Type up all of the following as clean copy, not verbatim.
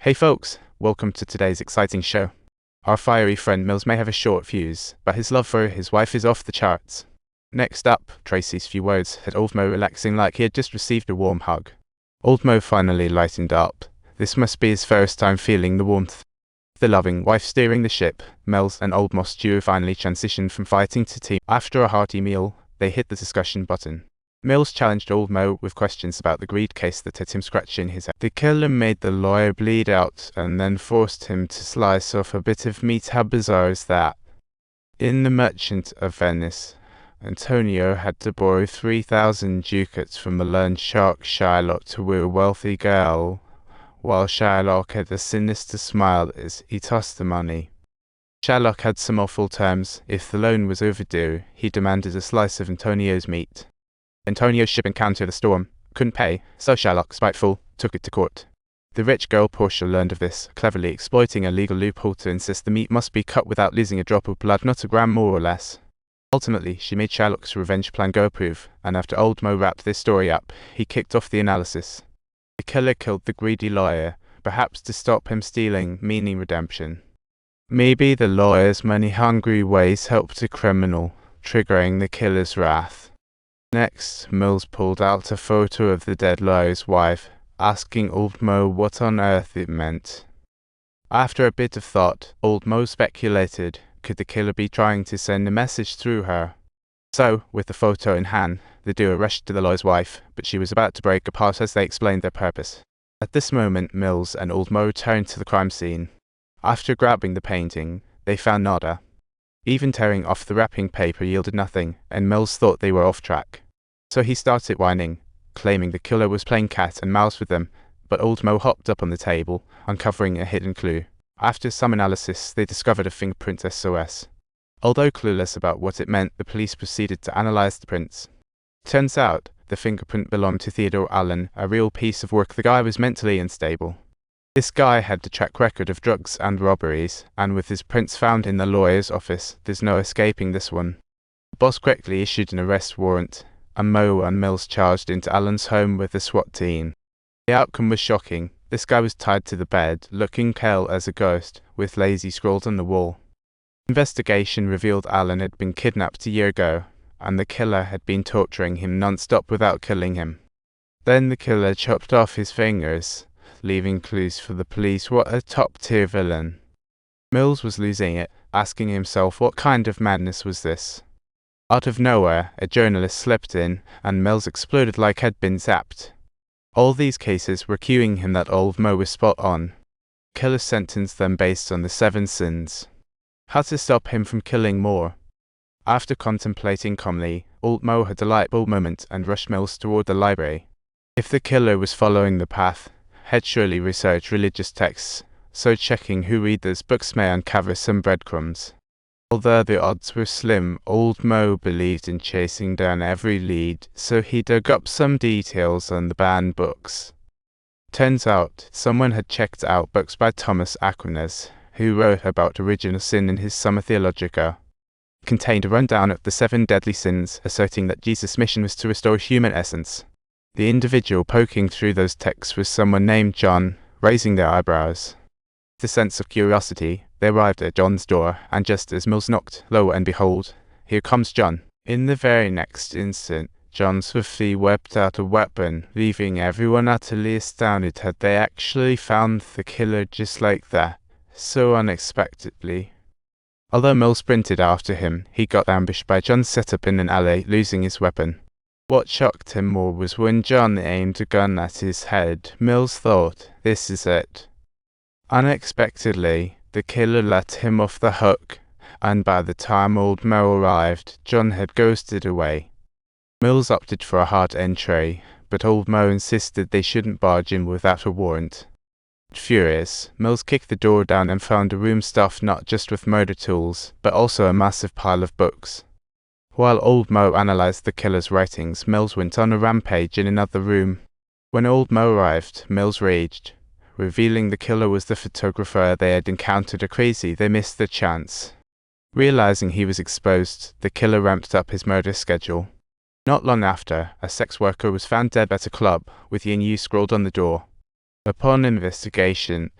Hey folks, welcome to today's exciting show. Our fiery friend Mills may have a short fuse, but his love for his wife is off the charts. Next up, Tracy's few words had Old Mo relaxing like he had just received a warm hug. Old Mo finally lightened up. This must be his first time feeling the warmth. The loving wife steering the ship, Mills and Old Moss Stew finally transitioned from fighting to team. After a hearty meal, they hit the discussion button. Mills challenged Old Mo with questions about the greed case that had him scratching his head. The killer made the lawyer bleed out and then forced him to slice off a bit of meat. How bizarre is that? In The Merchant of Venice, Antonio had to borrow 3,000 ducats from the loan shark Shylock to woo a wealthy girl, while Shylock had a sinister smile as he tossed the money. Shylock had some awful terms. If the loan was overdue, he demanded a slice of Antonio's meat. Antonio's ship encountered a storm, couldn't pay, so Shylock, spiteful, took it to court. The rich girl Portia learned of this, cleverly exploiting a legal loophole to insist the meat must be cut without losing a drop of blood, not a gram more or less. Ultimately, she made Shylock's revenge plan go proof, and after Old Mo wrapped this story up, he kicked off the analysis. The killer killed the greedy lawyer, perhaps to stop him stealing, meaning redemption. Maybe the lawyer's money-hungry ways helped the criminal, triggering the killer's wrath. Next, Mills pulled out a photo of the dead lawyer's wife, asking Old Mo what on earth it meant. After a bit of thought, Old Mo speculated, could the killer be trying to send a message through her? So, with the photo in hand, the duo rushed to the lawyer's wife, but she was about to break apart as they explained their purpose. At this moment, Mills and Old Mo returned to the crime scene. After grabbing the painting, they found nada. Even tearing off the wrapping paper yielded nothing, and Mills thought they were off track. So he started whining, claiming the killer was playing cat and mouse with them, but Old Mo hopped up on the table, uncovering a hidden clue. After some analysis, they discovered a fingerprint SOS. Although clueless about what it meant, the police proceeded to analyze the prints. Turns out, the fingerprint belonged to Theodore Allen, a real piece of work. The guy was mentally unstable. This guy had a track record of drugs and robberies, and with his prints found in the lawyer's office, there's no escaping this one. The boss quickly issued an arrest warrant, and Mo and Mills charged into Allen's home with the SWAT team. The outcome was shocking. This guy was tied to the bed, looking pale as a ghost, with lazy scrawls on the wall. Investigation revealed Allen had been kidnapped a year ago, and the killer had been torturing him non-stop without killing him. Then the killer chopped off his fingers, leaving clues for the police. What a top-tier villain. Mills was losing it, asking himself what kind of madness was this. Out of nowhere, a journalist slipped in, and Mills exploded like he'd been zapped. All these cases were cueing him that Old Mo was spot on. Killer sentenced them based on the 7 sins. How to stop him from killing more? After contemplating calmly, Old Mo had a light bulb moment and rushed Mills toward the library. If the killer was following the path, he'd surely research religious texts, so checking who read those books may uncover some breadcrumbs. Although the odds were slim, Old Mo believed in chasing down every lead, so he dug up some details on the banned books. Turns out, someone had checked out books by Thomas Aquinas, who wrote about original sin in his Summa Theologica. It contained a rundown of the 7 deadly sins, asserting that Jesus' mission was to restore human essence. The individual poking through those texts was someone named John, raising their eyebrows. With a sense of curiosity, they arrived at John's door, and just as Mills knocked, lo and behold, here comes John. In the very next instant, John swiftly whipped out a weapon, leaving everyone utterly astounded. Had they actually found the killer just like that, so unexpectedly? Although Mills sprinted after him, he got ambushed by John set up in an alley, losing his weapon. What shocked him more was when John aimed a gun at his head. Mills thought, this is it. Unexpectedly, the killer let him off the hook, and by the time Old Mo arrived, John had ghosted away. Mills opted for a hard entry, but Old Mo insisted they shouldn't barge in without a warrant. Furious, Mills kicked the door down and found a room stuffed not just with murder tools, but also a massive pile of books. While Old Mo analyzed the killer's writings, Mills went on a rampage in another room. When Old Mo arrived, Mills raged. Revealing the killer was the photographer they had encountered a crazy, they missed the chance. Realizing he was exposed, the killer ramped up his murder schedule. Not long after, a sex worker was found dead at a club, with "YNU" scrawled on the door. Upon investigation,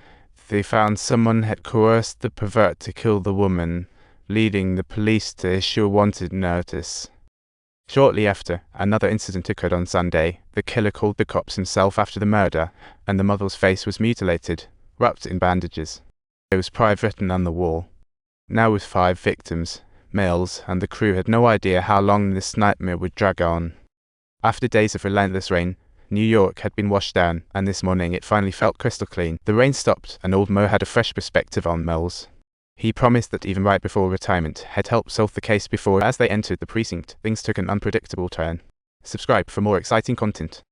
They found someone had coerced the pervert to kill the woman, leading the police to issue a wanted notice. Shortly after, another incident occurred on Sunday. The killer called the cops himself after the murder, and the mother's face was mutilated, wrapped in bandages. There was pride written on the wall. Now with 5 victims, males, and the crew had no idea how long this nightmare would drag on. After days of relentless rain, New York had been washed down, and this morning it finally felt crystal clean. The rain stopped, and old Mo had a fresh perspective on Mills. He promised that even right before retirement had helped solve the case before. As they entered the precinct, things took an unpredictable turn. Subscribe for more exciting content.